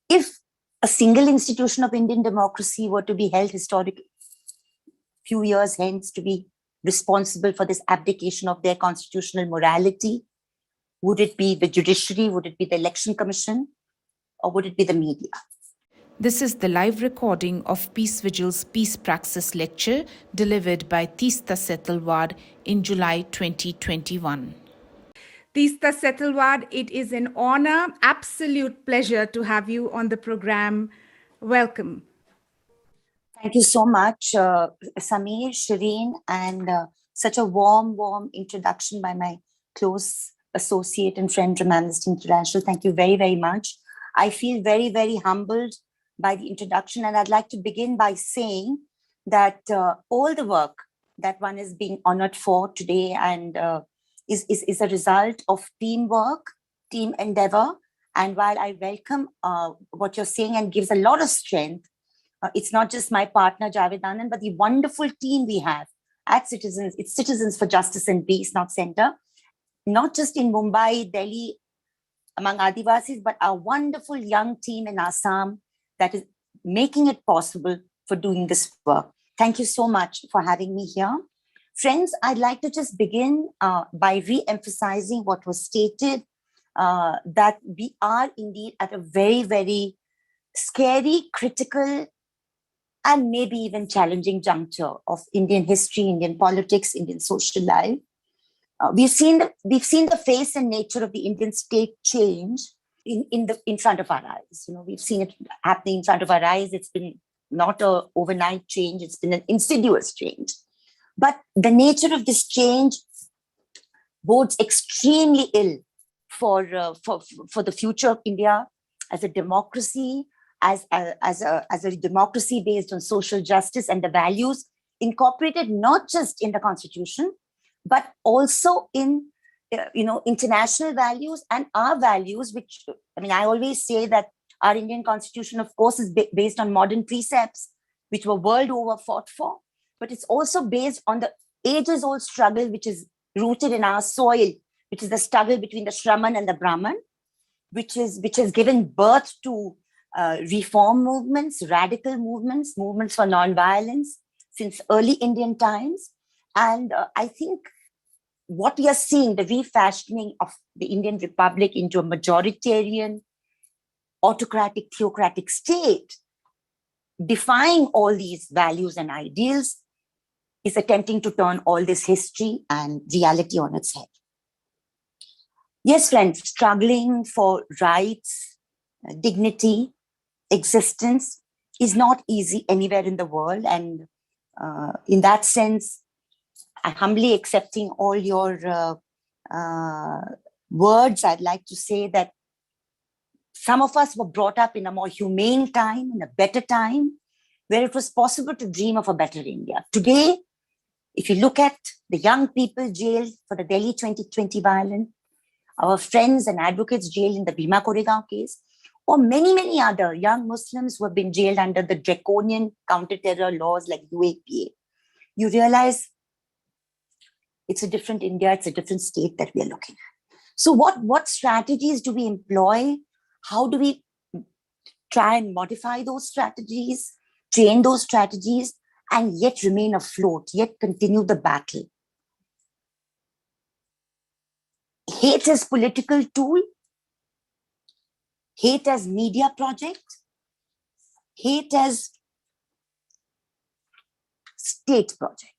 If a single institution of Indian democracy were to be held historic few years hence to be responsible for this abdication of their constitutional morality, would it be the judiciary? Would it be the election commission? Or would it be the media? This is the live recording of Peace Vigil's Peace Praxis lecture delivered by Teesta Setalvad in July 2021. Teesta Setalvad, it is an honor, absolute pleasure to have you on the program. Welcome. Thank you so much, Samir, Shireen, and such a warm introduction by my close associate and friend from Amnesty International. Thank you very, very much. I feel very, very humbled by the introduction, and I'd like to begin by saying that all the work that one is being honored for today and is a result of teamwork, team endeavor. And while I welcome what you're saying and gives a lot of strength, it's not just my partner, Javed Anand, but the wonderful team we have at Citizens. It's Citizens for Justice and Peace, not Center. Not just in Mumbai, Delhi, among Adivasis, but our wonderful young team in Assam that is making it possible for doing this work. Thank you so much for having me here. Friends, I'd like to just begin by re-emphasizing what was stated, that we are indeed at a very, very scary, critical, and maybe even challenging juncture of Indian history, Indian politics, Indian social life. We've seen the face and nature of the Indian state change in front of our eyes. You know, we've seen it happening in front of our eyes. It's been not an overnight change. It's been an insidious change. But the nature of this change bodes extremely ill for the future of India as a democracy, as a democracy based on social justice and the values incorporated not just in the constitution, but also in international values and our values, which, I mean, I always say that our Indian constitution, of course, is based on modern precepts, which were world over fought for, but it's also based on the ages-old struggle, which is rooted in our soil, which is the struggle between the Shraman and the Brahman, which has given birth to reform movements, radical movements, movements for non-violence since early Indian times. And I think what we are seeing, the refashioning of the Indian Republic into a majoritarian, autocratic, theocratic state, defying all these values and ideals, is attempting to turn all this history and reality on its head. Yes, friends, struggling for rights, dignity, existence is not easy anywhere in the world. And in that sense, I'm humbly accepting all your words. I'd like to say that some of us were brought up in a more humane time, in a better time, where it was possible to dream of a better India. Today, if you look at the young people jailed for the Delhi 2020 violence, our friends and advocates jailed in the Bhima Koregaon case, or many, many other young Muslims who have been jailed under the draconian counter-terror laws like UAPA, you realize it's a different India, it's a different state that we are looking at. So what strategies do we employ? How do we try and modify those strategies, train those strategies, and yet remain afloat, yet continue the battle? Hate as political tool, hate as media project, hate as state project.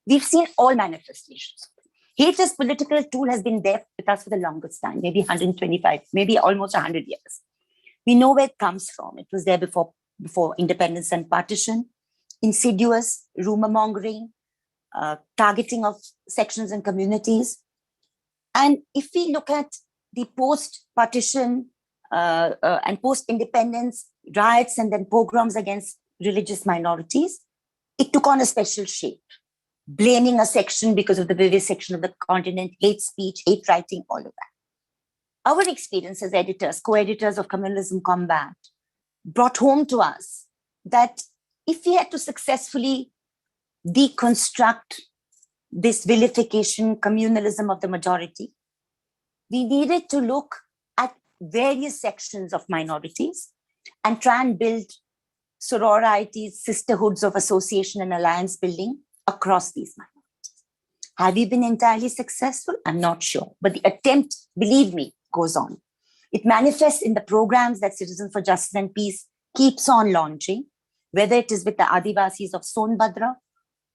We've seen all manifestations. Hate as political tool has been there with us for the longest time, maybe 125, maybe almost 100 years. We know where it comes from. It was there before independence and partition, insidious rumor mongering, targeting of sections and communities. And if we look at the post-partition and post-independence riots and then pogroms against religious minorities, it took on a special shape, blaming a section because of the various section of the continent, hate speech, hate writing, all of that. Our experience as editors, co-editors of Communalism Combat, brought home to us that if we had to successfully deconstruct this vilification, communalism of the majority, we needed to look at various sections of minorities and try and build sororities, sisterhoods of association and alliance building across these minorities. Have we been entirely successful? I'm not sure. But the attempt, believe me, goes on. It manifests in the programs that Citizens for Justice and Peace keeps on launching, whether it is with the Adivasis of Sonbhadra,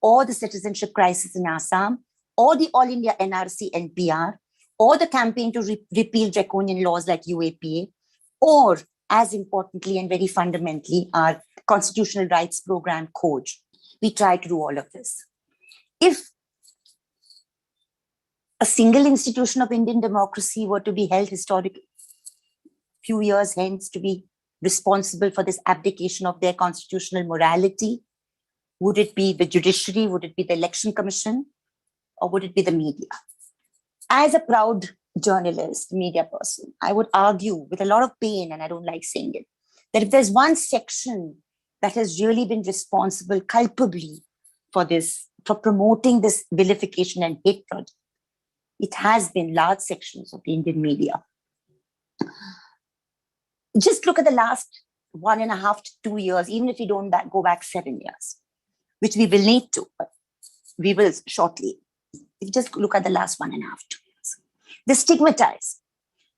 or the citizenship crisis in Assam, or the All India NRC NPR, or the campaign to repeal draconian laws like UAPA, or, as importantly and very fundamentally, our constitutional rights program, CODE. We try to do all of this. If a single institution of Indian democracy were to be held historically, few years hence, to be responsible for this abdication of their constitutional morality, would it be the judiciary? Would it be the election commission? Or would it be the media? As a proud journalist, media person, I would argue with a lot of pain, and I don't like saying it, that if there's one section that has really been responsible culpably for this, for promoting this vilification and hatred, it has been large sections of the Indian media. Just look at the last 1.5 to 2 years, even if you don't go back 7 years, which we will need to, but we will shortly. If you just look at the last 1.5 to 2 years. The stigmatize,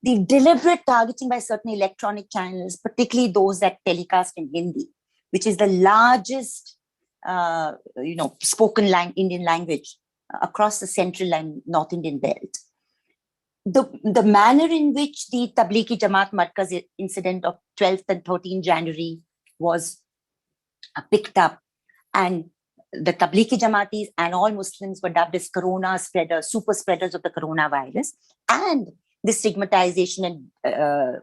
the deliberate targeting by certain electronic channels, particularly those that telecast in Hindi, which is the largest, spoken Indian language across the central and North Indian belt. The manner in which the Tablighi Jamaat Markaz incident of 12th and 13th January was picked up, and the Tablighi Jamaatis and all Muslims were dubbed as corona spreaders, super spreaders of the coronavirus, and the stigmatization and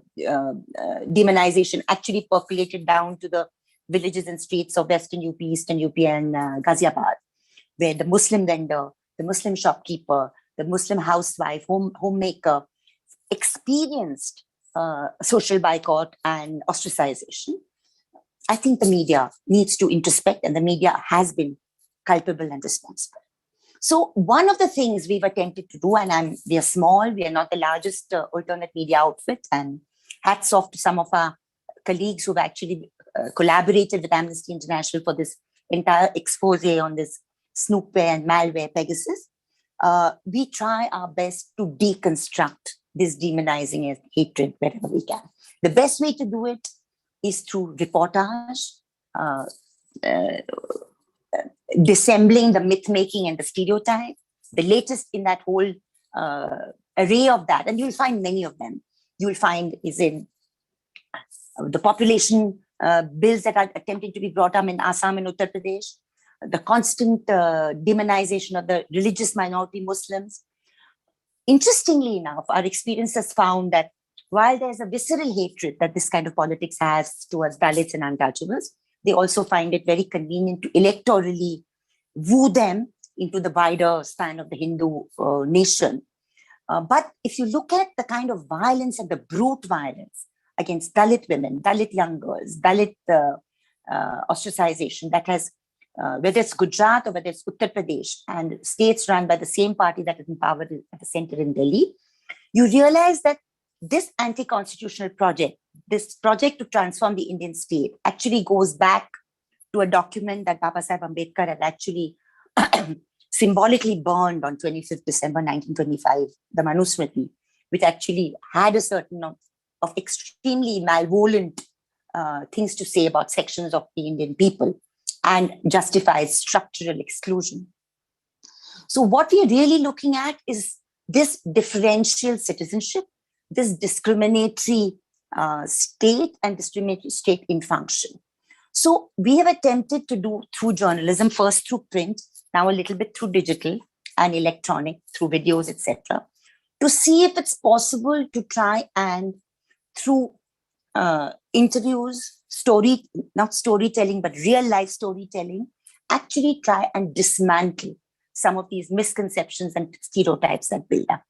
demonization actually percolated down to the villages and streets of Western UP, Eastern UP, and Ghaziabad, where the Muslim vendor, the Muslim shopkeeper, the Muslim housewife, homemaker experienced social boycott and ostracization. I think the media needs to introspect, and the media has been culpable and responsible. So one of the things we've attempted to do, and we are small, we are not the largest alternate media outfit, and hats off to some of our colleagues who've actually collaborated with Amnesty International for this entire expose on this snoopware and malware Pegasus. We try our best to deconstruct this demonizing and hatred wherever we can. The best way to do it is through reportage, dissembling the myth-making and the stereotype. The latest in that whole array of that, and you'll find many of them, you'll find is in the population bills that are attempting to be brought up in Assam and Uttar Pradesh, the constant demonization of the religious minority Muslims. Interestingly enough, our experience has found that while there's a visceral hatred that this kind of politics has towards Dalits and untouchables, they also find it very convenient to electorally woo them into the wider span of the Hindu nation. But if you look at the kind of violence and the brute violence against Dalit women, Dalit young girls, Dalit ostracization that has, whether it's Gujarat or whether it's Uttar Pradesh and states run by the same party that is in power at the center in Delhi, you realize that this anti-constitutional project, this project to transform the Indian state, actually goes back to a document that Baba Saheb Ambedkar had actually symbolically burned on 25th December 1925, the Manusmriti, which actually had a certain of extremely malevolent things to say about sections of the Indian people and justifies structural exclusion. So what we are really looking at is this differential citizenship, this discriminatory state and discriminatory state in function. So we have attempted to do through journalism, first through print, now a little bit through digital and electronic, through videos, etc., to see if it's possible to try and through interviews, not storytelling, but real life storytelling, actually try and dismantle some of these misconceptions and stereotypes that build up.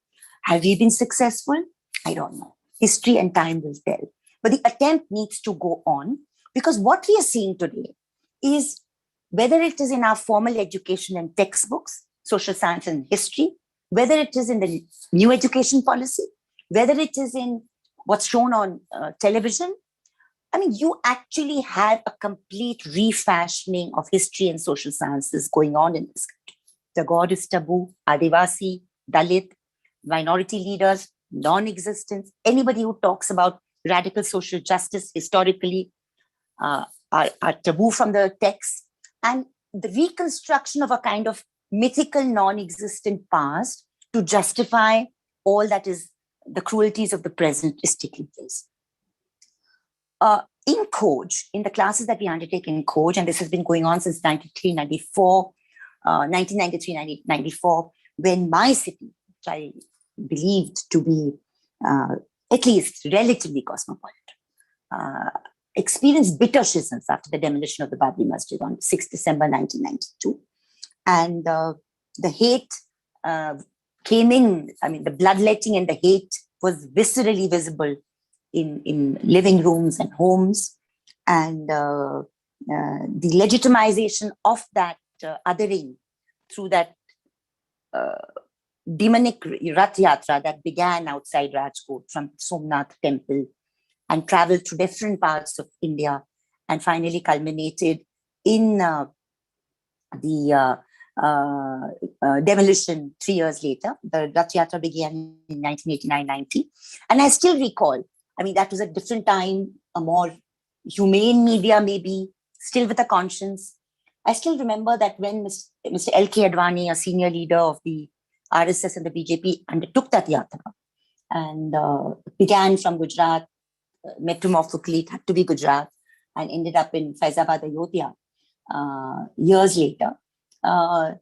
Have we been successful? I don't know. History and time will tell. But the attempt needs to go on, because what we are seeing today is, whether it is in our formal education and textbooks, social science and history, whether it is in the new education policy, whether it is in what's shown on television, I mean, you actually have a complete refashioning of history and social sciences going on in this country. The god is taboo, Adivasi, Dalit, minority leaders, non-existence. Anybody who talks about radical social justice historically are taboo from the text. And the reconstruction of a kind of mythical, non-existent past to justify all that is the cruelties of the present is taking place. In Khoj, in the classes that we undertake in Khoj, and this has been going on since 1993-94, when my city, which I believed to be at least relatively cosmopolitan, experienced bitter schisms after the demolition of the Babri Masjid on 6 December 1992. And the hate came in, I mean, the bloodletting and the hate was viscerally visible in living rooms and homes. And the legitimization of that othering through that demonic Rath Yatra that began outside Rajkot from Somnath temple and traveled to different parts of India and finally culminated in the demolition 3 years later. The Rath Yatra began in 1989-90. And I still recall, I mean, that was a different time, a more humane media maybe, still with a conscience. I still remember that when Mr. L.K. Advani, a senior leader of the RSS and the BJP, undertook that yatra and began from Gujarat, metamorphically, it had to be Gujarat, and ended up in Faizabad, Ayodhya years later. The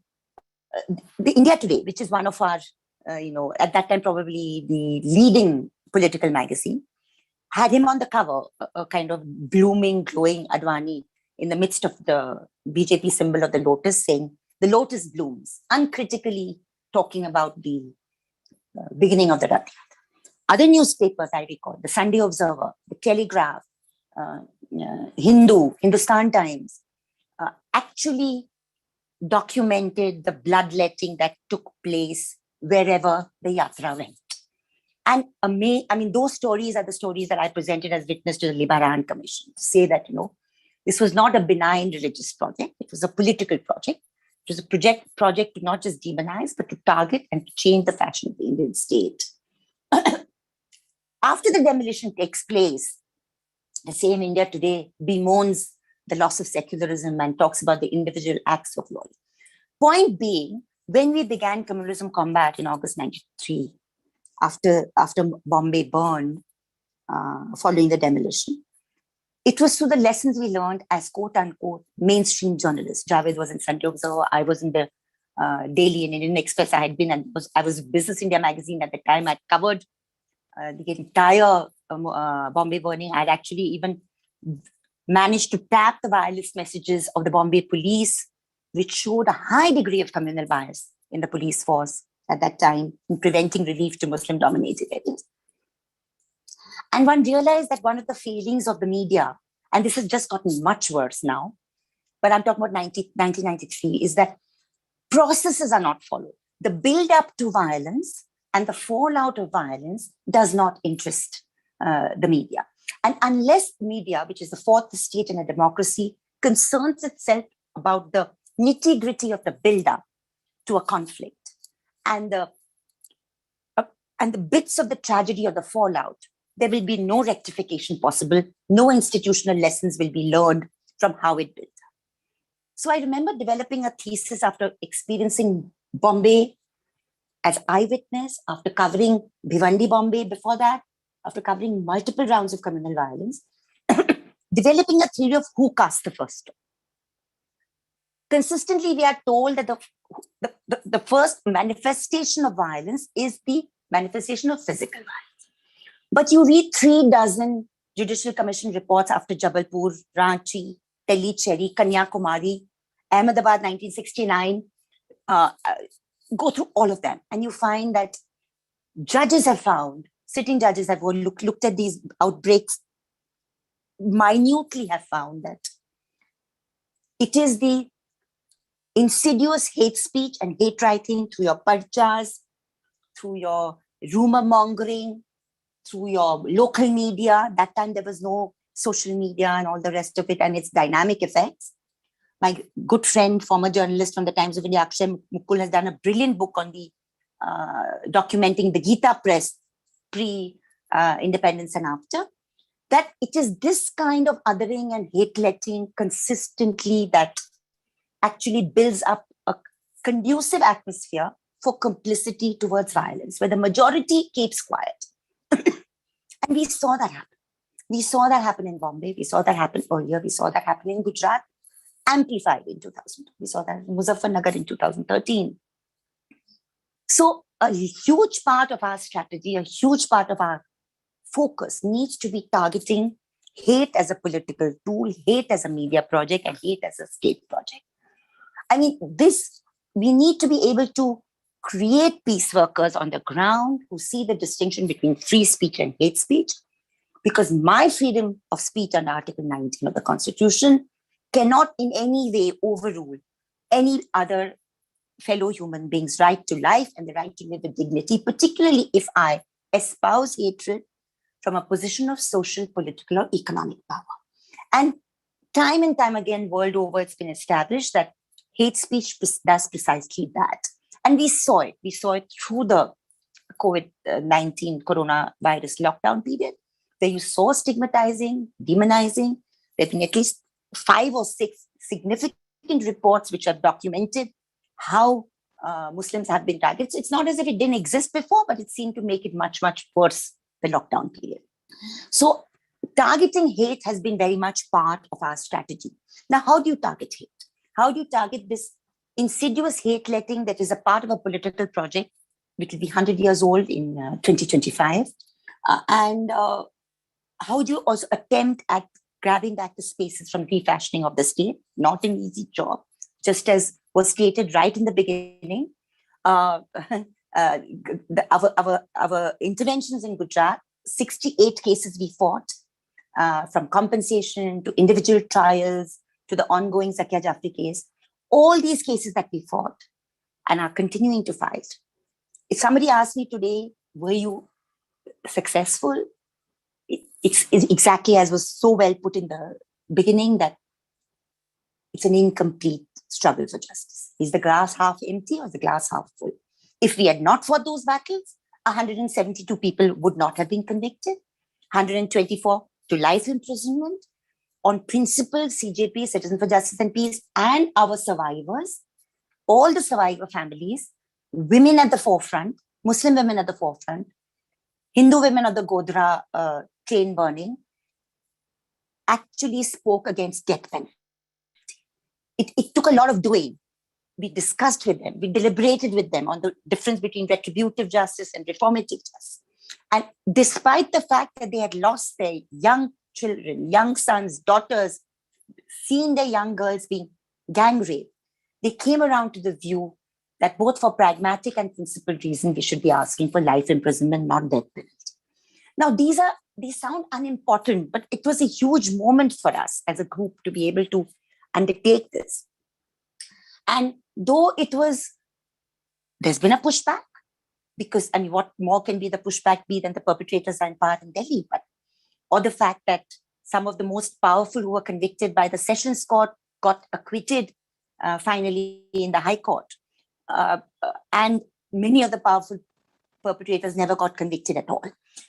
India Today, which is one of our, at that time probably the leading political magazine, had him on the cover, a kind of blooming, glowing Advani in the midst of the BJP symbol of the lotus, saying, "The lotus blooms," uncritically talking about the beginning of the Rath Yatra. Other newspapers, I recall, the Sunday Observer, the Telegraph, Hindustan Times, actually documented the bloodletting that took place wherever the yatra went. And I mean, those stories are the stories that I presented as witness to the Libaran Commission, to say that, this was not a benign religious project. It was a political project. It was a project to not just demonize, but to target and to change the fashion of the Indian state. After the demolition takes place, the same India Today bemoans the loss of secularism and talks about the individual acts of loyalty. Point being, when we began communalism combat in August 93, after Bombay burned, following the demolition, it was through the lessons we learned as quote-unquote mainstream journalists. Javed was in Sunday Observer, I was in the Daily and Indian Express. I was Business India magazine at the time. I'd covered the entire Bombay burning. I'd actually even managed to tap the wireless messages of the Bombay police, which showed a high degree of communal bias in the police force at that time in preventing relief to Muslim-dominated areas. And one realized that one of the failings of the media, and this has just gotten much worse now, but I'm talking about 1993, is that processes are not followed. The build-up to violence and the fallout of violence does not interest the media. And unless the media, which is the fourth estate in a democracy, concerns itself about the nitty-gritty of the build-up to a conflict and the bits of the tragedy of the fallout, there will be no rectification possible. No institutional lessons will be learned from how it built up. So I remember developing a thesis after experiencing Bombay as eyewitness, after covering Bhiwandi Bombay before that, after covering multiple rounds of communal violence, developing a theory of who cast the first stone. Consistently, we are told that the first manifestation of violence is the manifestation of physical violence. But you read 36 Judicial Commission reports after Jabalpur, Ranchi, Tellicherry, Kanyakumari, Ahmedabad 1969, go through all of them. And you find that sitting judges have looked at these outbreaks minutely, have found that it is the insidious hate speech and hate writing through your parchas, through your rumor mongering, through your local media. That time there was no social media and all the rest of it and its dynamic effects. My good friend, former journalist from the Times of India, Akshay Mukul, has done a brilliant book on the documenting the Gita press pre-independence and after. That it is this kind of othering and hate-letting consistently that actually builds up a conducive atmosphere for complicity towards violence, where the majority keeps quiet. And we saw that happen. We saw that happen in Bombay. We saw that happen earlier. We saw that happen in Gujarat, amplified in 2000. We saw that in Muzaffarnagar in 2013. So a huge part of our strategy, a huge part of our focus needs to be targeting hate as a political tool, hate as a media project, and hate as a state project. I mean, we need to be able to create peace workers on the ground who see the distinction between free speech and hate speech, because my freedom of speech under Article 19 of the Constitution cannot in any way overrule any other fellow human being's right to life and the right to live with dignity, particularly if I espouse hatred from a position of social, political, or economic power. And time again, world over, it's been established that hate speech does precisely that. And we saw it. We saw it through the COVID-19 coronavirus lockdown period, where you saw stigmatizing, demonizing. There have been at least 5 or 6 significant reports which have documented how Muslims have been targeted. It's not as if it didn't exist before, but it seemed to make it much, much worse, the lockdown period. So targeting hate has been very much part of our strategy. Now, how do you target hate? How do you target this insidious hate-letting that is a part of a political project, which will be 100 years old in 2025? And how do you also attempt at grabbing back the spaces from refashioning of the state? Not an easy job, just as was stated right in the beginning. Our interventions in Gujarat, 68 cases we fought, from compensation to individual trials to the ongoing Zakia Jafri case. All these cases that we fought and are continuing to fight. If somebody asked me today, were you successful? It's exactly as was so well put in the beginning, that it's an incomplete struggle for justice. Is the glass half empty or the glass half full? If we had not fought those battles, 172 people would not have been convicted, 124 to life imprisonment. On principle, CJP, Citizen for Justice and Peace, and our survivors, all the survivor families, women at the forefront, Muslim women at the forefront, Hindu women of the Godhra train burning, actually spoke against death penalty. It took a lot of doing. We discussed with them, we deliberated with them on the difference between retributive justice and reformative justice. And despite the fact that they had lost their young children, young sons, daughters, seeing their young girls being gang raped, they came around to the view that both for pragmatic and principled reason, we should be asking for life imprisonment, not death penalty. Now, these sound unimportant, but it was a huge moment for us as a group to be able to undertake this. And though there's been a pushback, because, I mean, what more can be the pushback be than the perpetrators are in power in Delhi, or the fact that some of the most powerful who were convicted by the Sessions Court got acquitted finally in the High Court. And many of the powerful perpetrators never got convicted at all.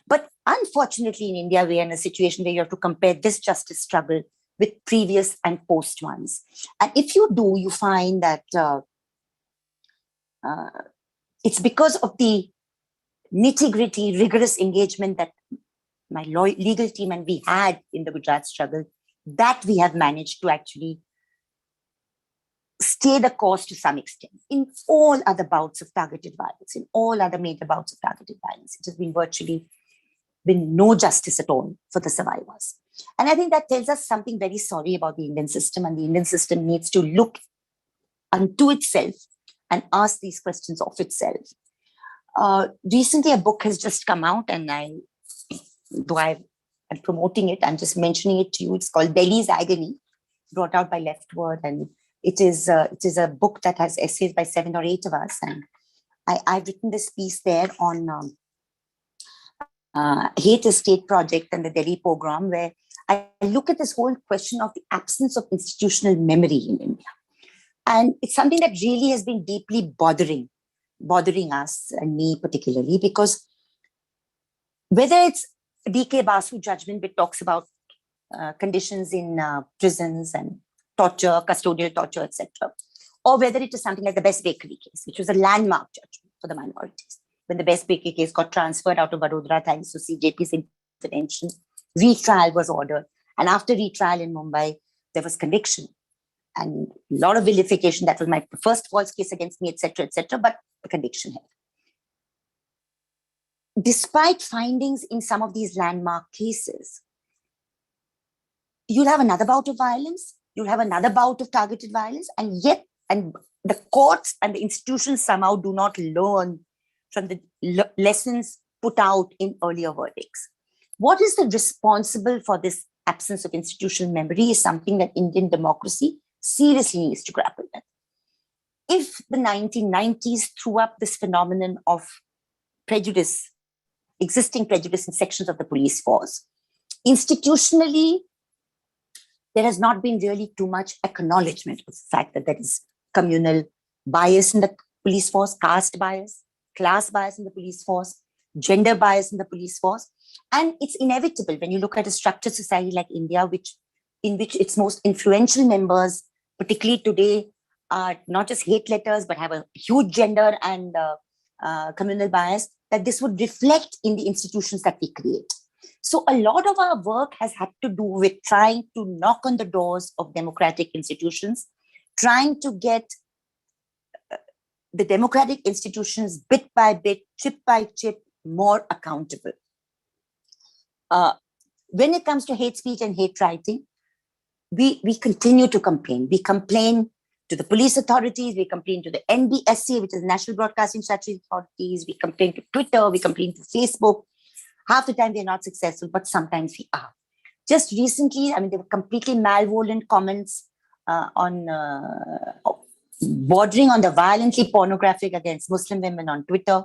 But unfortunately, in India, we are in a situation where you have to compare this justice struggle with previous and post ones. And if you do, you find that it's because of the nitty-gritty, rigorous engagement that my legal team and we had in the Gujarat struggle, that we have managed to actually stay the course to some extent. In all other bouts of targeted violence, in all other major bouts of targeted violence, it has been virtually been no justice at all for the survivors. And I think that tells us something very sorry about the Indian system, and the Indian system needs to look unto itself and ask these questions of itself. Recently, a book has just come out, and I'm promoting it, I'm just mentioning it to you. It's called Delhi's Agony, brought out by Leftward, and it is a book that has essays by 7 or 8 of us. And I've written this piece there on Hate Estate Project and the Delhi pogrom, where I look at this whole question of the absence of institutional memory in India. And it's something that really has been deeply bothering us and me particularly, because whether it's D.K. Basu judgment, which talks about conditions in prisons and torture, custodial torture, etc., or whether it is something like the Best Bakery case, which was a landmark judgment for the minorities. When the Best Bakery case got transferred out of Vadodara thanks to CJP's intervention, retrial was ordered. And after retrial in Mumbai, there was conviction and a lot of vilification. That was my first false case against me, etc., but the conviction held. Despite findings in some of these landmark cases, you'll have another bout of violence, you'll have another bout of targeted violence, and yet, and the courts and the institutions somehow do not learn from the lessons put out in earlier verdicts. What is the responsible for this absence of institutional memory is something that Indian democracy seriously needs to grapple with. If the 1990s threw up this phenomenon of prejudice, existing prejudice in sections of the police force, institutionally, there has not been really too much acknowledgement of the fact that there is communal bias in the police force, caste bias, class bias in the police force, gender bias in the police force. And it's inevitable when you look at a structured society like India, in which its most influential members, particularly today, are not just hate letters, but have a huge gender and communal bias, that this would reflect in the institutions that we create. So a lot of our work has had to do with trying to knock on the doors of democratic institutions, trying to get the democratic institutions bit by bit, chip by chip, more accountable. When it comes to hate speech and hate writing, we continue to complain. We complain to the police authorities, we complain to the NBSC, which is National Broadcasting Statutory Authorities, we complain to Twitter, we complain to Facebook. Half the time we're not successful, but sometimes we are. Just recently, I mean, there were completely malevolent comments bordering on the violently pornographic against Muslim women on Twitter.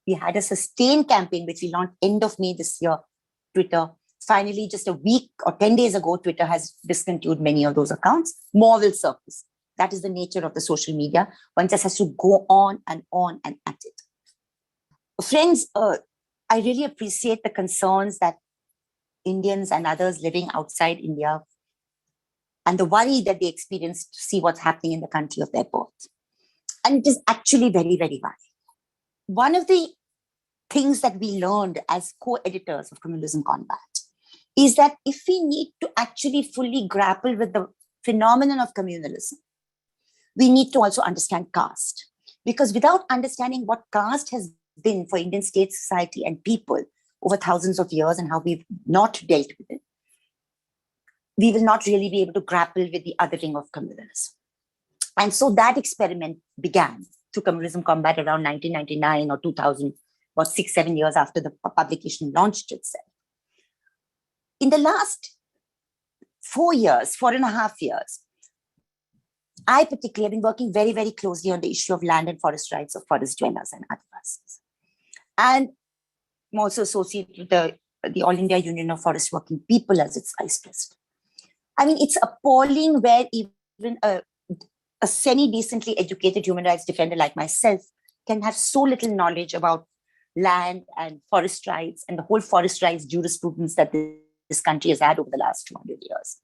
We had a sustained campaign, which we launched end of May this year, Twitter. Finally, just a week or 10 days ago, Twitter has discontinued many of those accounts. More will surface. That is the nature of the social media. One just has to go on and at it. Friends, I really appreciate the concerns that Indians and others living outside India and the worry that they experience to see what's happening in the country of their birth. And it is actually very, very worrying. One of the things that we learned as co-editors of Communalism Combat is that if we need to actually fully grapple with the phenomenon of communalism, we need to also understand caste. Because without understanding what caste has been for Indian state, society, and people over thousands of years and how we've not dealt with it, we will not really be able to grapple with the othering of communalism. And so that experiment began through Communalism Combat around 1999 or 2000, about 6-7 years after the publication launched itself. In the last 4.5 years, I particularly have been working very, very closely on the issue of land and forest rights of forest dwellers and Adivasis. And I'm also associated with the All India Union of Forest Working People as its vice president. I mean, it's appalling where even a semi-decently educated human rights defender like myself can have so little knowledge about land and forest rights and the whole forest rights jurisprudence that this country has had over the last 200 years.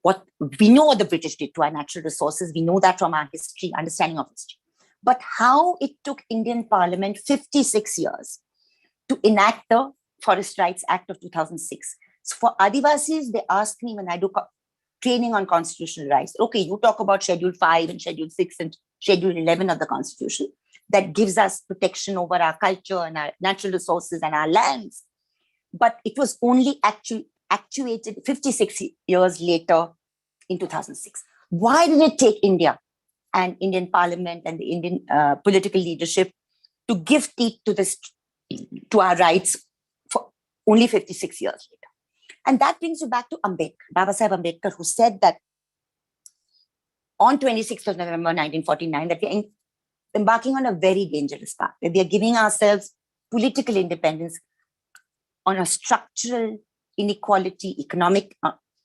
What we know what the British did to our natural resources, we know that from our history, understanding of history. But how it took Indian Parliament 56 years to enact the Forest Rights Act of 2006. So for Adivasis, they ask me when I do training on constitutional rights, okay, you talk about Schedule 5 and Schedule 6 and Schedule 11 of the Constitution that gives us protection over our culture and our natural resources and our lands. But it was only actuated 56 years later in 2006. Why did it take India and Indian Parliament and the Indian political leadership to give teeth to our rights for only 56 years later? And that brings you back to Babasaheb Ambedkar, who said that on 26th of November 1949, that we are embarking on a very dangerous path, that we are giving ourselves political independence on a structural inequality, economic,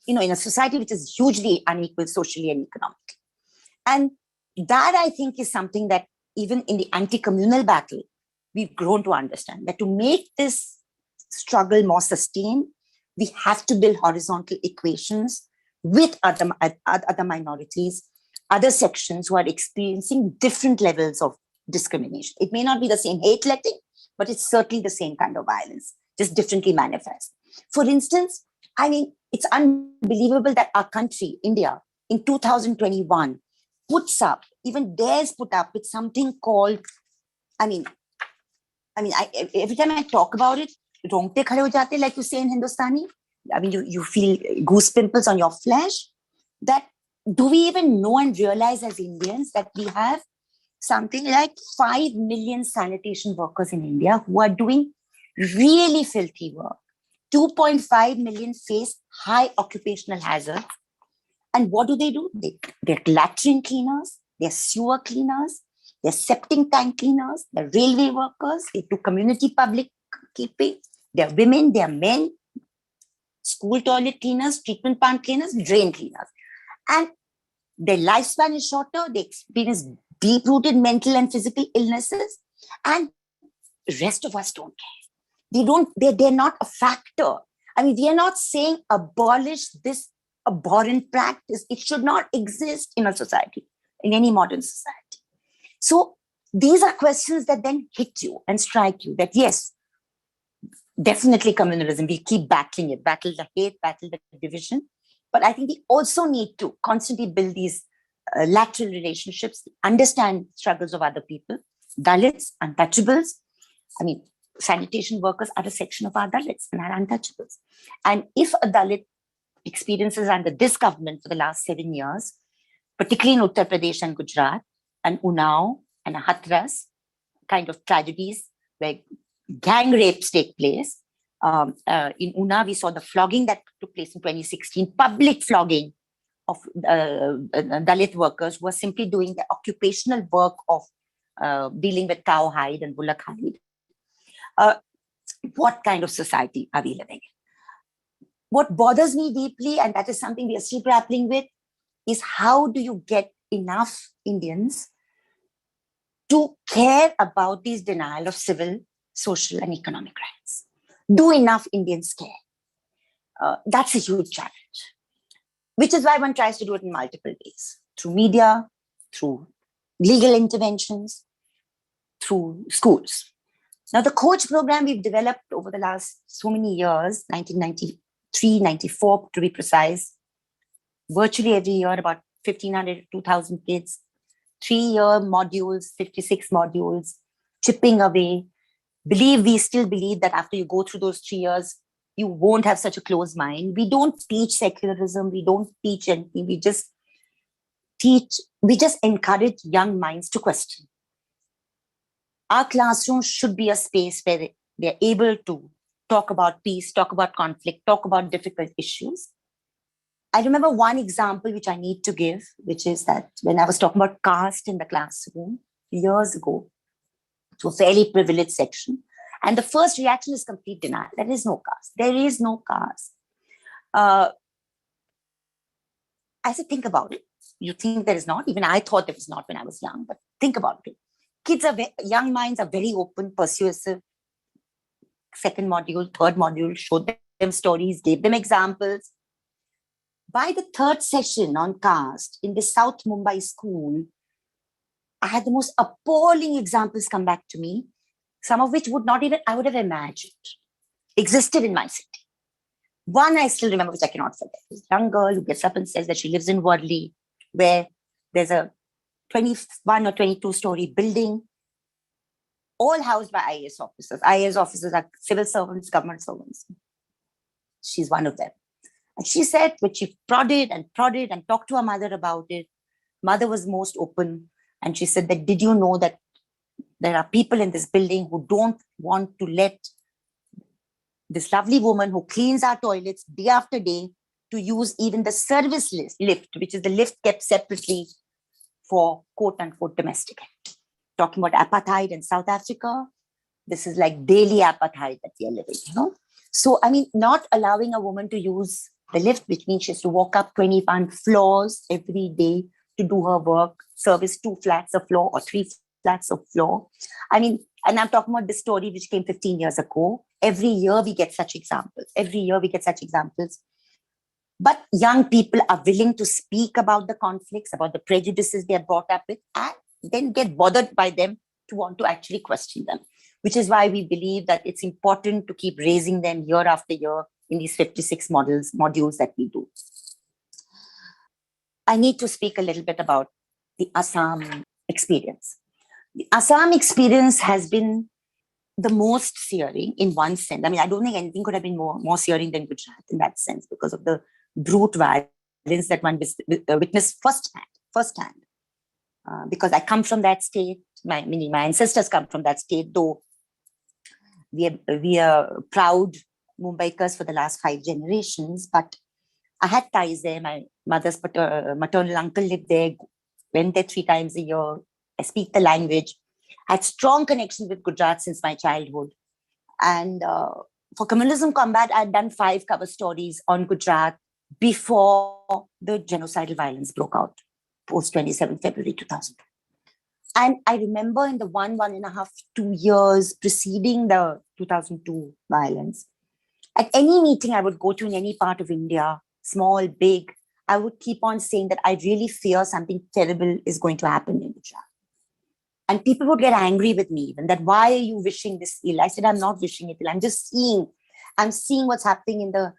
in a society which is hugely unequal socially and economically. And that, I think, is something that even in the anti-communal battle, we've grown to understand that to make this struggle more sustained, we have to build horizontal equations with other minorities, other sections who are experiencing different levels of discrimination. It may not be the same hate letting, but it's certainly the same kind of violence, just differently manifest. For instance, I mean, it's unbelievable that our country, India, in 2021, puts up, even dares put up with something called, every time I talk about it, rongte khade ho jate, like you say in Hindustani. I mean, you feel goose pimples on your flesh. That do we even know and realize as Indians that we have something like 5 million sanitation workers in India who are doing really filthy work. 2.5 million face high occupational hazards. And what do? They're latrine cleaners, they're sewer cleaners, they're septic tank cleaners, they're railway workers, they do community public keeping, they're women, they're men, school toilet cleaners, treatment plant cleaners, drain cleaners. And their lifespan is shorter, they experience deep-rooted mental and physical illnesses, and the rest of us don't care. They're not a factor. I mean, we are not saying abolish this abhorrent practice. It should not exist in a society, in any modern society. So these are questions that then hit you and strike you that, yes, definitely communalism, we keep battling it, battle the hate, battle the division. But I think we also need to constantly build these lateral relationships, understand struggles of other people, Dalits, untouchables. I mean, sanitation workers are a section of our Dalits and our untouchables. And if a Dalit experiences under this government for the last 7 years, particularly in Uttar Pradesh and Gujarat, and Unnao and Hathras, kind of tragedies where gang rapes take place. In Unnao, we saw the flogging that took place in 2016, public flogging of Dalit workers who were simply doing the occupational work of dealing with cow hide and bullock hide. What kind of society are we living in? What bothers me deeply, and that is something we are still grappling with, is how do you get enough Indians to care about these denial of civil, social, and economic rights? Do enough Indians care? That's a huge challenge, which is why one tries to do it in multiple ways, through media, through legal interventions, through schools. Now, the coach program we've developed over the last so many years, 1993, 94 to be precise, virtually every year, about 1,500 to 2,000 kids, 3-year modules, 56 modules, chipping away. We still believe that after you go through those 3 years, you won't have such a closed mind. We don't teach secularism. We don't teach anything. We just encourage young minds to question. Our classroom should be a space where they're able to talk about peace, talk about conflict, talk about difficult issues. I remember one example which I need to give, which is that when I was talking about caste in the classroom years ago, to a fairly privileged section, and the first reaction is complete denial. There is no caste. There is no caste. I said, think about it. You think there is not? Even I thought there was not when I was young, but think about it. Young minds are very open, persuasive. Second module, third module, showed them stories, gave them examples. By the third session on caste in the South Mumbai school, I had the most appalling examples come back to me, some of which I would have imagined existed in my city. One I still remember, which I cannot forget. This young girl who gets up and says that she lives in Worli, where there's a 21 or 22-story building, all housed by IAS officers. IAS officers are civil servants, government servants. She's one of them. And she said, when she prodded and talked to her mother about it, mother was most open. And she said that, did you know that there are people in this building who don't want to let this lovely woman who cleans our toilets day after day to use even the service lift, which is the lift kept separately for quote unquote domestic help. Talking about apartheid in South Africa, this is like daily apartheid that we are living, So, I mean, not allowing a woman to use the lift, which means she has to walk up 21 floors every day to do her work, service 2 flats of floor or 3 flats of floor. I mean, and I'm talking about this story which came 15 years ago. Every year we get such examples. Every year we get such examples. But young people are willing to speak about the conflicts, about the prejudices they are brought up with, and then get bothered by them to want to actually question them, which is why we believe that it's important to keep raising them year after year in these 56 modules that we do. I need to speak a little bit about the Assam experience. The Assam experience has been the most searing in one sense. I mean, I don't think anything could have been more searing than Gujarat in that sense because of the brute violence that one witnessed firsthand. Because I come from that state, my ancestors come from that state, though we are proud Mumbaikars for the last 5 generations, but I had ties there. My mother's maternal uncle lived there, went there 3 times a year. I speak the language. I had strong connection with Gujarat since my childhood. And for Communalism Combat, I had done 5 cover stories on Gujarat before the genocidal violence broke out, post 27 February 2000. And I remember in the 1.5, 2 years preceding the 2002 violence, at any meeting I would go to in any part of India, small, big, I would keep on saying that I really fear something terrible is going to happen in Gujarat. And people would get angry with me even that, why are you wishing this ill? I said, I'm not wishing it ill. I'm just seeing. I'm seeing what's happening in the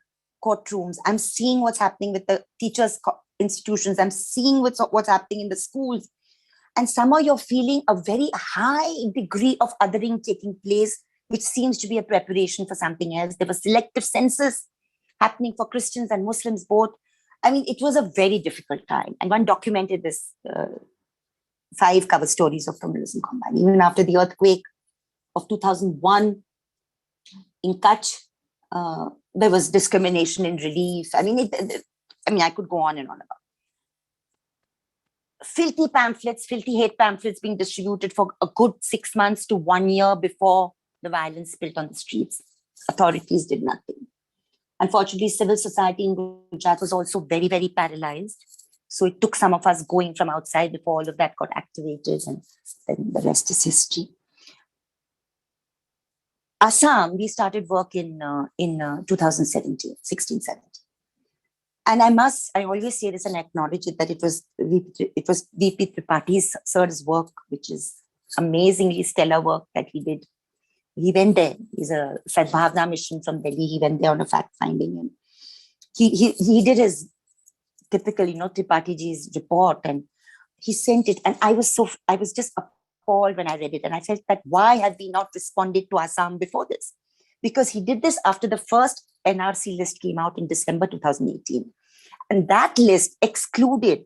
courtrooms. I'm seeing what's happening with the teachers' institutions. I'm seeing what's happening in the schools. And somehow you're feeling a very high degree of othering taking place, which seems to be a preparation for something else. There was selective census happening for Christians and Muslims both. I mean, it was a very difficult time. And one documented this 5 cover stories of Communalism Combat. Even after the earthquake of 2001 in Kutch, there was discrimination in relief. I mean, I could go on and on about filthy pamphlets, filthy hate pamphlets being distributed for a good 6 months to 1 year before the violence spilled on the streets. Authorities did nothing. Unfortunately, civil society in Gujarat was also very, very paralyzed. So it took some of us going from outside before all of that got activated, and then the rest is history. Assam, we started work in 2017, 16, 17. And I always say this and acknowledge it, that it was VP Tripathi sir's work, which is amazingly stellar work that he did. He went there. He's a Sadbhavna mission from Delhi. He went there on a fact finding, and he did his typical, Tripathi ji's report, and he sent it. And I was just appalled when I read it. And I felt that why had we not responded to Assam before this? Because he did this after the first NRC list came out in December 2018. And that list excluded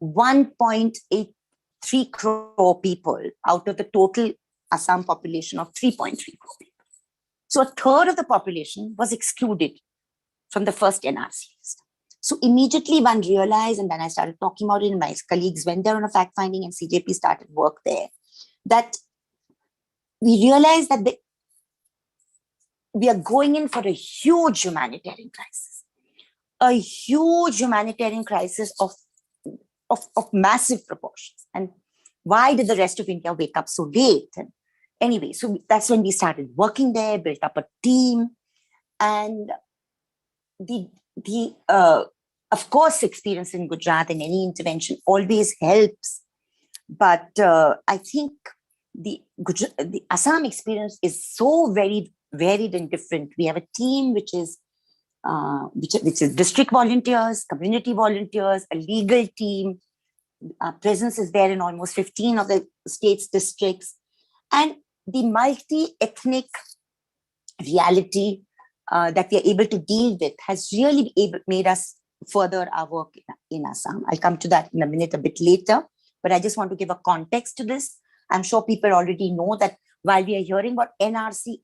1.83 crore people out of the total Assam population of 3.3 crore people. So a third of the population was excluded from the first NRC list. So immediately one realized, and then I started talking about it, and my colleagues went there on a fact finding, and CJP started work there, that we realized that we are going in for a huge humanitarian crisis. A huge humanitarian crisis of massive proportions. And why did the rest of India wake up so late? And anyway, so that's when we started working there, built up a team. And of course, experience in Gujarat and any intervention always helps. But I think the Assam experience is so very varied and different. We have a team which is district volunteers, community volunteers, a legal team. Our presence is there in almost 15 of the state's districts. And the multi-ethnic reality that we are able to deal with has really made us further our work in Assam. I'll come to that in a minute, a bit later, but I just want to give a context to this. I'm sure people already know that while we are hearing about NRC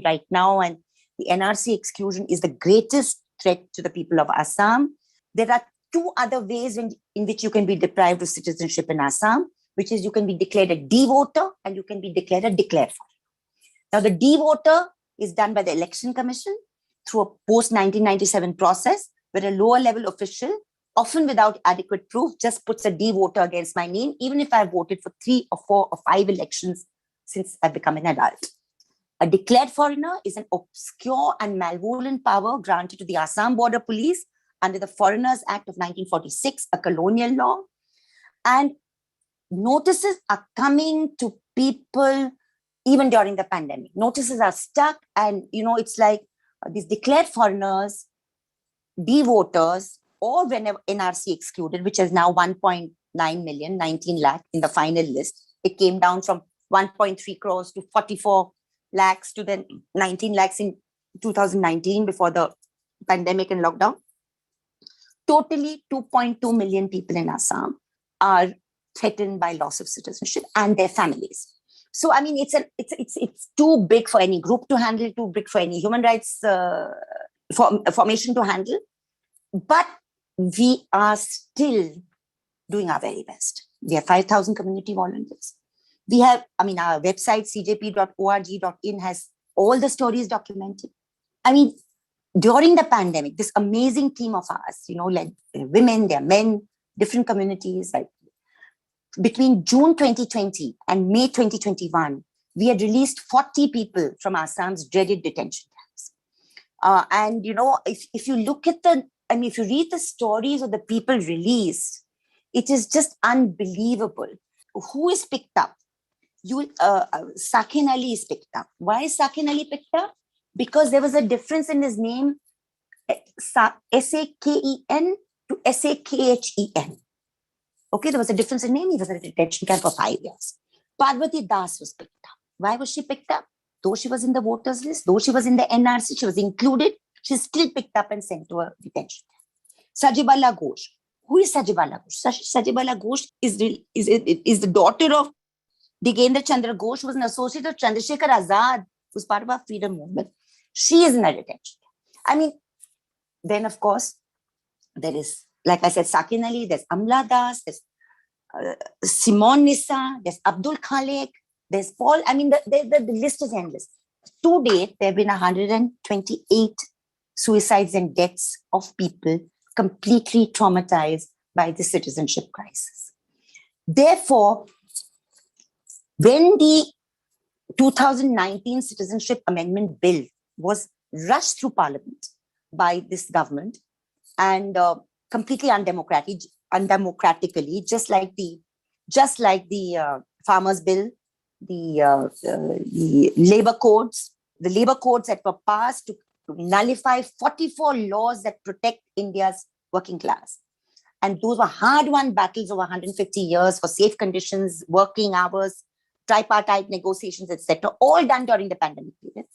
right now, and the NRC exclusion is the greatest threat to the people of Assam, there are 2 other ways in which you can be deprived of citizenship in Assam, which is you can be declared a D voter and you can be declared a declare foreigner. Now, the D voter is done by the Election Commission through a post-1997 process where a lower level official, often without adequate proof, just puts a D voter against my name, even if I've voted for 3 or 4 or 5 elections since I've become an adult. A declared foreigner is an obscure and malevolent power granted to the Assam Border Police under the Foreigners Act of 1946, a colonial law. And notices are coming to people even during the pandemic. Notices are stuck, and it's like these declared foreigners, D voters, or whenever NRC excluded, which is now 1.9 million, 19 lakh in the final list. It came down from 1.3 crores to 44 lakhs to then 19 lakhs in 2019 before the pandemic and lockdown. Totally 2.2 million people in Assam are threatened by loss of citizenship and their families. So, I mean, it's too big for any group to handle, too big for any human rights formation to handle. But we are still doing our very best. We have 5,000 community volunteers. We have, our website, cjp.org.in, has all the stories documented. During the pandemic, this amazing team of ours, like women, they're men, different communities, like between June 2020 and May 2021, we had released 40 people from Assam's dreaded detention camps. If you look at if you read the stories of the people released, it is just unbelievable. Who is picked up? Sakin Ali is picked up. Why is Sakin Ali picked up? Because there was a difference in his name, S-A-K-E-N to S-A-K-H-E-N. Okay, there was a difference in name. He was in a detention camp for 5 years. Parvati Das was picked up. Why was she picked up? Though she was in the voters list, though she was in the NRC, she was included, she's still picked up and sent to a detention camp. Sajibala Ghosh. Who is Sajibala Ghosh? Sajibala Ghosh is the daughter of Digendra Chandra Ghosh, who was an associate of Chandrasekhar Azad, who's part of our freedom movement. She is in a detention camp. Then of course, there is, like I said, Sakin Ali, there's Amla Das, there's Simon Nissa, there's Abdul Khalik, there's Paul. The list is endless. To date, there have been 128 suicides and deaths of people completely traumatized by the citizenship crisis. Therefore, when the 2019 Citizenship Amendment Bill was rushed through Parliament by this government and completely undemocratically, just like the Farmers Bill, the labor codes that were passed to nullify 44 laws that protect India's working class. And those were hard-won battles over 150 years for safe conditions, working hours, tripartite negotiations, etc., all done during the pandemic period.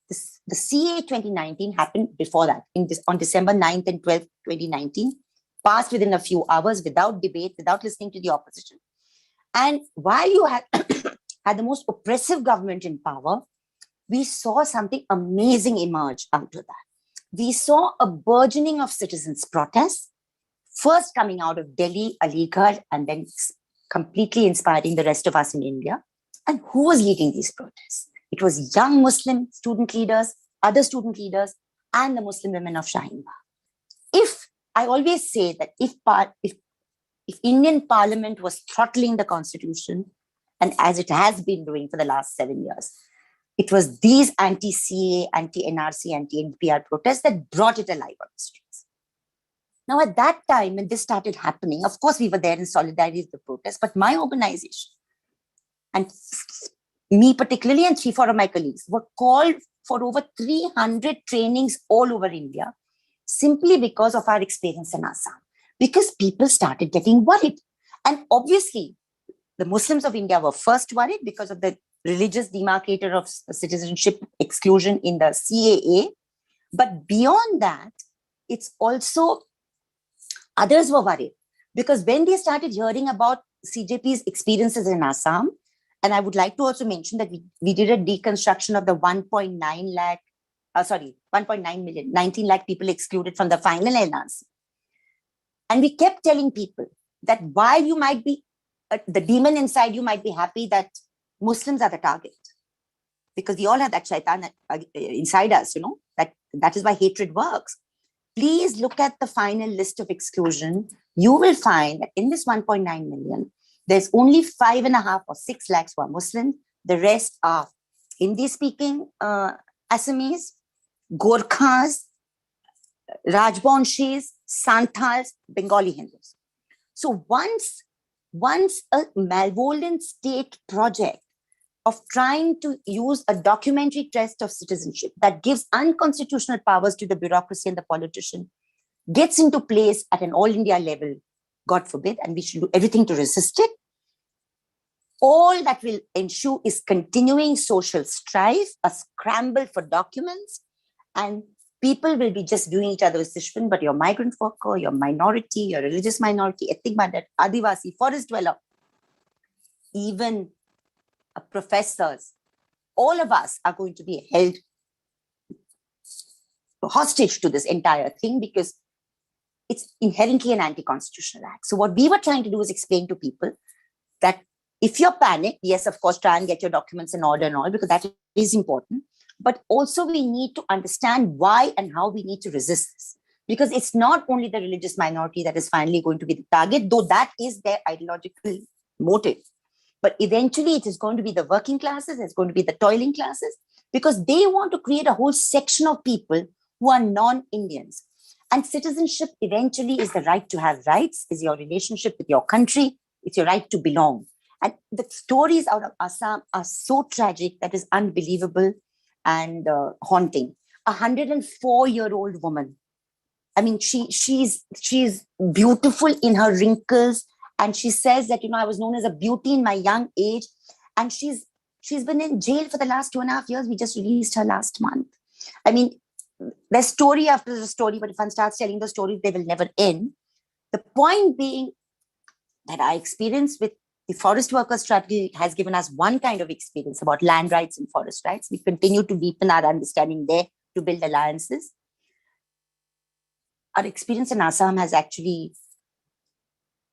The CA 2019 happened before that, on December 9th and 12th, 2019, passed within a few hours without debate, without listening to the opposition. And while you had the most oppressive government in power, we saw something amazing emerge out of that. We saw a burgeoning of citizens' protests, first coming out of Delhi, Aligarh, and then completely inspiring the rest of us in India. And who was leading these protests? It was young Muslim student leaders, other student leaders, and the Muslim women of Shaheen Bagh. I always say that if Indian Parliament was throttling the constitution, and as it has been doing for the last 7 years, it was these anti-CA, anti-NRC, anti-NPR protests that brought it alive on the streets. Now, at that time, when this started happening, of course, we were there in solidarity with the protests, but my organization, and me particularly and 3-4 of my colleagues, were called for over 300 trainings all over India, simply because of our experience in Assam, because people started getting worried. And obviously, the Muslims of India were first worried because of the religious demarcator of citizenship exclusion in the CAA. But beyond that, it's also others were worried, because when they started hearing about CJP's experiences in Assam, and I would like to also mention that we did a deconstruction of the 1.9 million, 19 lakh people excluded from the final NRC. And we kept telling people that while you might be, the demon inside you might be happy that Muslims are the target, because we all have that shaitan inside us, that is why hatred works. Please look at the final list of exclusion. You will find that in this 1.9 million, there's only 5.5 or 6 lakhs who are Muslim. The rest are Hindi-speaking Assamese, Gorkhas, Rajbanshis, Santals, Bengali Hindus. So once a malevolent state project of trying to use a documentary test of citizenship that gives unconstitutional powers to the bureaucracy and the politician gets into place at an all India level, God forbid, and we should do everything to resist it, all that will ensue is continuing social strife, a scramble for documents, and people will be just viewing each other as Dushman, but your migrant worker, your minority, your religious minority, ethnic minority, Adivasi, forest dweller, even professors, all of us are going to be held hostage to this entire thing because it's inherently an anti-constitutional act. So what we were trying to do is explain to people that if you're panicked, yes, of course, try and get your documents in order and all, because that is important. But also we need to understand why and how we need to resist this. Because it's not only the religious minority that is finally going to be the target, though that is their ideological motive. But eventually it is going to be the working classes, it's going to be the toiling classes, because they want to create a whole section of people who are non-Indians. And citizenship eventually is the right to have rights, is your relationship with your country, it's your right to belong. And the stories out of Assam are so tragic that is unbelievable and haunting. 104-year-old woman. I mean, she's beautiful in her wrinkles. And she says that, I was known as a beauty in my young age. And she's been in jail for the last 2.5 years. We just released her last month. I mean, there's story after the story, but if one starts telling the stories, they will never end. The point being that our experience with the forest worker strategy has given us one kind of experience about land rights and forest rights. We continue to deepen our understanding there to build alliances. Our experience in Assam has actually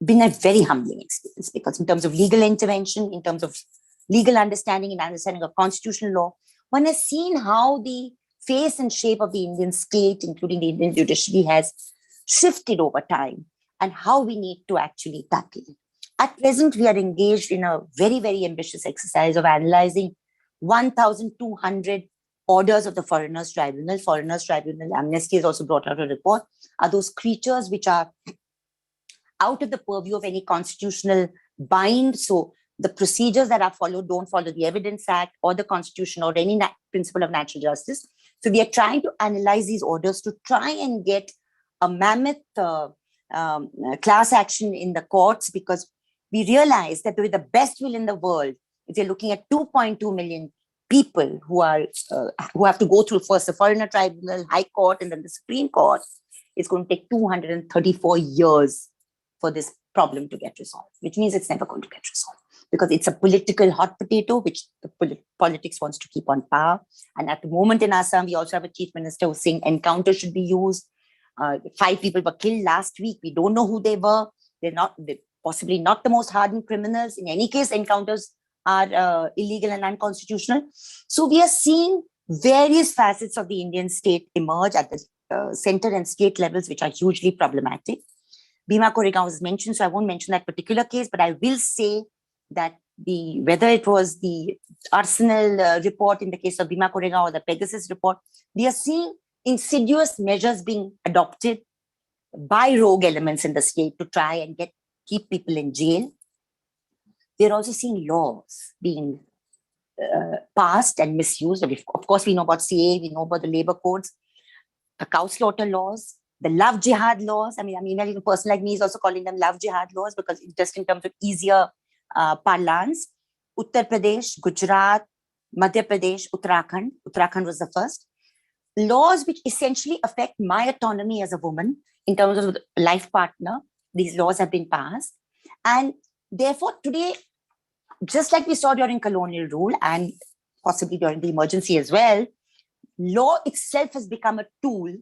been a very humbling experience because in terms of legal intervention, in terms of legal understanding and understanding of constitutional law, one has seen how the face and shape of the Indian state, including the Indian judiciary, has shifted over time and how we need to actually tackle it. At present, we are engaged in a very, very ambitious exercise of analyzing 1,200 orders of the Foreigners Tribunal. Foreigners Tribunal, Amnesty has also brought out a report, are those creatures which are out of the purview of any constitutional bind. So the procedures that are followed don't follow the Evidence Act or the Constitution or any principle of natural justice. So we are trying to analyze these orders to try and get a mammoth class action in the courts, because we realize that with the best will in the world, if you're looking at 2.2 million people who have to go through first the Foreigner Tribunal, High Court, and then the Supreme Court, it's going to take 234 years for this problem to get resolved, which means it's never going to get resolved because it's a political hot potato, which the politics wants to keep on power. And at the moment in Assam, we also have a chief minister who's saying encounter should be used. 5 people were killed last week. We don't know who they were. They're possibly not the most hardened criminals. In any case, encounters are illegal and unconstitutional. So we are seeing various facets of the Indian state emerge at the center and state levels, which are hugely problematic. Bhima Koregaon was mentioned, so I won't mention that particular case, but I will say that whether it was the Arsenal report in the case of Bhima Koregaon or the Pegasus report, we are seeing insidious measures being adopted by rogue elements in the state to try and keep people in jail. We're also seeing laws being passed and misused. Of course, we know about CA, we know about the labor codes, the cow slaughter laws, the love jihad laws. I mean, even a person like me is also calling them love jihad laws because just in terms of easier parlance. Uttar Pradesh, Gujarat, Madhya Pradesh, Uttarakhand. Uttarakhand was the first. Laws which essentially affect my autonomy as a woman in terms of life partner. These laws have been passed. And therefore, today, just like we saw during colonial rule and possibly during the emergency as well, law itself has become a tool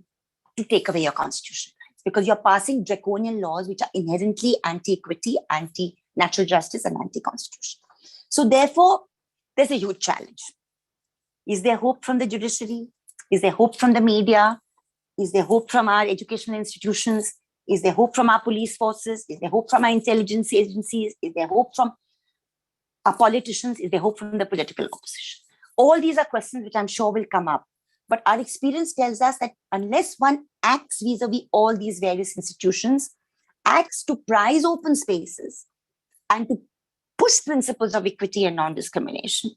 to take away your constitutional rights because you're passing draconian laws which are inherently anti-equity, anti-natural justice, and anti-constitutional. So therefore, there's a huge challenge. Is there hope from the judiciary? Is there hope from the media? Is there hope from our educational institutions? Is there hope from our police forces? Is there hope from our intelligence agencies? Is there hope from our politicians? Is there hope from the political opposition? All these are questions which I'm sure will come up. But our experience tells us that unless one acts vis-a-vis all these various institutions, acts to prize open spaces and to push principles of equity and non-discrimination,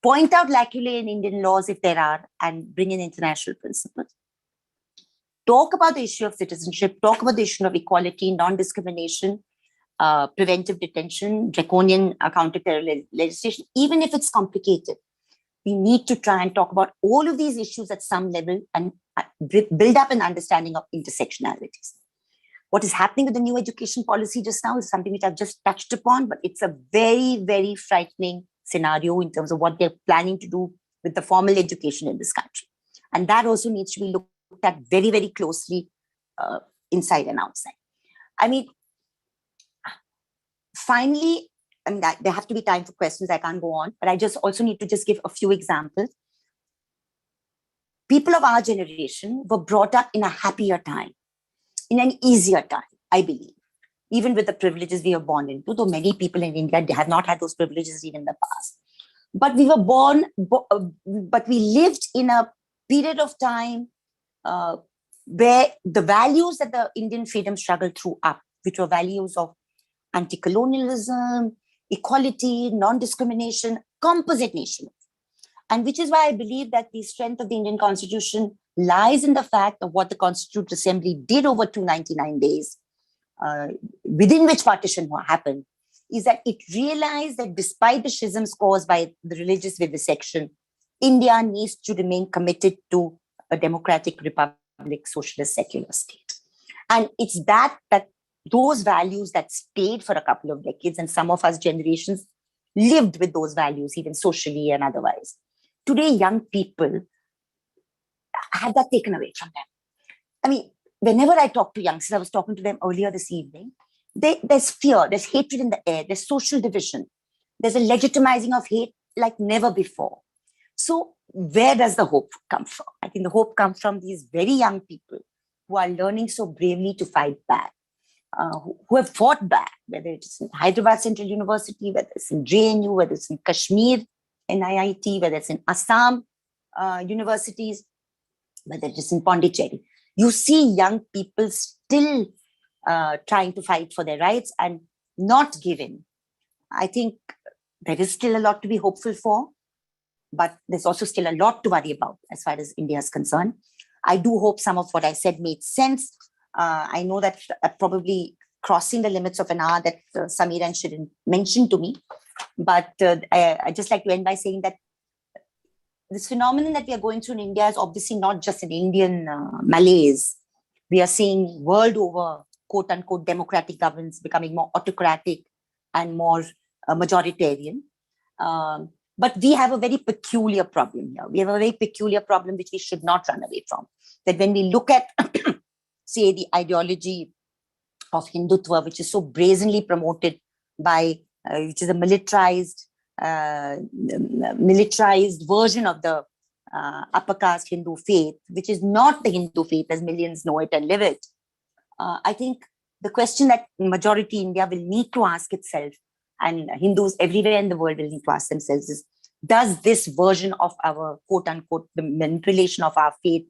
point out lacunae in Indian laws if there are, and bring in international principles. Talk about the issue of citizenship, talk about the issue of equality, non-discrimination, preventive detention, draconian counter-terror legislation, even if it's complicated. We need to try and talk about all of these issues at some level and build up an understanding of intersectionalities. What is happening with the new education policy just now is something which I've just touched upon, but it's a very, very frightening scenario in terms of what they're planning to do with the formal education in this country. And that also needs to be looked at very, very closely inside and outside. I mean, finally, there have to be time for questions. I can't go on, but I just also need to just give a few examples. People of our generation were brought up in a happier time, in an easier time, I believe, even with the privileges we were born into, though many people in India have not had those privileges even in the past. But we were born, but we lived in a period of time where the values that the Indian freedom struggle threw up, which were values of anti-colonialism, equality, non-discrimination, composite nation. And which is why I believe that the strength of the Indian Constitution lies in the fact of what the Constituent Assembly did over 299 days, within which partition happened, is that it realized that despite the schisms caused by the religious vivisection, India needs to remain committed to a democratic republic, socialist, secular state. And it's that those values that stayed for a couple of decades, and some of us generations lived with those values, even socially and otherwise. Today, young people have that taken away from them. I mean, whenever I talk to youngsters, I was talking to them earlier this evening, there's fear, there's hatred in the air, there's social division, there's a legitimizing of hate like never before. So where does the hope come from? I think the hope comes from these very young people who are learning so bravely to fight back, who have fought back, whether it's in Hyderabad Central University, whether it's in JNU, whether it's in Kashmir, NIIT, whether it's in Assam universities, whether it's in Pondicherry. You see young people still trying to fight for their rights and not giving. I think there is still a lot to be hopeful for, but there's also still a lot to worry about as far as India is concerned. I do hope some of what I said made sense. I know that probably crossing the limits of an hour that Samir and Shirin mentioned to me, but I just like to end by saying that this phenomenon that we are going through in India is obviously not just an Indian malaise. We are seeing world over, quote unquote, democratic governments becoming more autocratic and more majoritarian. But we have a very peculiar problem here. We have a very peculiar problem which we should not run away from. That when we look at, say, the ideology of Hindutva, which is so brazenly promoted by, which is a militarized version of the upper caste Hindu faith, which is not the Hindu faith as millions know it and live it. I think the question that majority India will need to ask itself, and Hindus everywhere in the world will need to ask themselves, is, does this version of our quote unquote the manipulation of our faith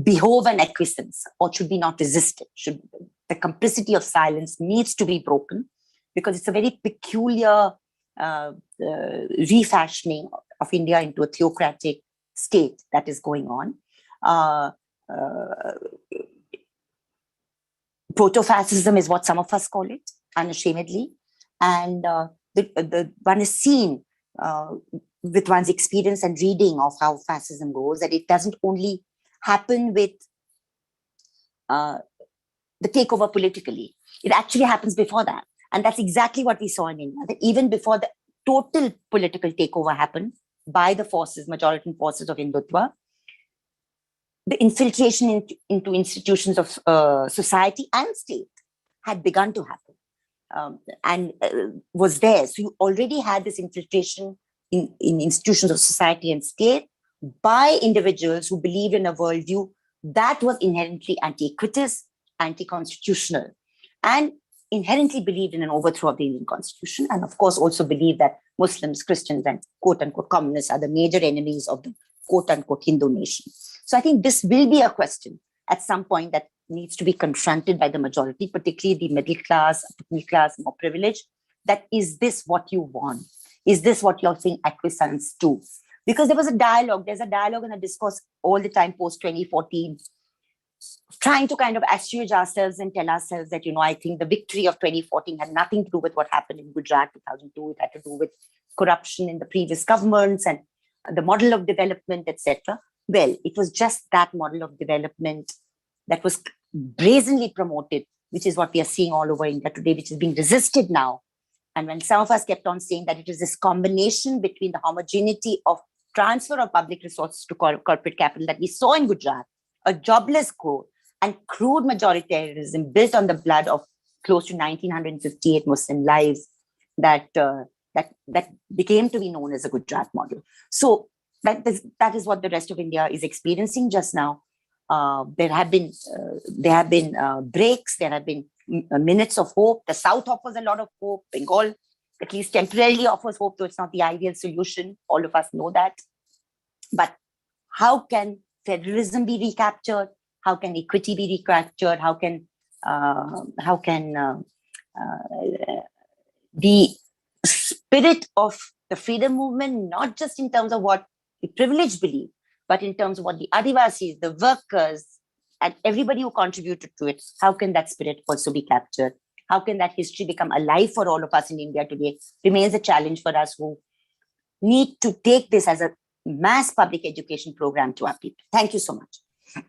behove an acquiescence, or should we not resist it? Should the complicity of silence needs to be broken, because it's a very peculiar refashioning of India into a theocratic state that is going on. Proto-fascism is what some of us call it, unashamedly. And one is seen with one's experience and reading of how fascism goes, that it doesn't only happen with the takeover politically. It actually happens before that. And that's exactly what we saw in India, that even before the total political takeover happened by the forces, majority forces of Hindutva, the infiltration into institutions of society and state had begun to happen and was there. So you already had this infiltration in institutions of society and state by individuals who believed in a worldview that was inherently anti-equitous, anti-constitutional, and inherently believed in an overthrow of the Indian constitution, and of course also believed that Muslims, Christians, and quote-unquote communists are the major enemies of the quote-unquote Hindu nation. So I think this will be a question at some point that needs to be confronted by the majority, particularly the middle class, more privileged, that is this what you want? Is this what you're saying acquiescence to? Because there's a dialogue and a discourse all the time post 2014, trying to kind of assuage ourselves and tell ourselves that, I think the victory of 2014 had nothing to do with what happened in Gujarat 2002. It had to do with corruption in the previous governments and the model of development, etc. Well, it was just that model of development that was brazenly promoted, which is what we are seeing all over India today, which is being resisted now. And when some of us kept on saying that it is this combination between the homogeneity of transfer of public resources to corporate capital that we saw in Gujarat, a jobless growth, and crude majoritarianism built on the blood of close to 1958 Muslim lives that became to be known as the Gujarat model. So that is what the rest of India is experiencing just now. There have been breaks. There have been minutes of hope. The South offers a lot of hope. Bengal at least temporarily offers hope, though it's not the ideal solution. All of us know that. But how can federalism be recaptured? How can equity be recaptured? How can the spirit of the freedom movement, not just in terms of what the privileged believe, but in terms of what the Adivasis, the workers, and everybody who contributed to it, how can that spirit also be captured? How can that history become alive for all of us in India today? Remains a challenge for us who need to take this as a mass public education program to our people. Thank you so much.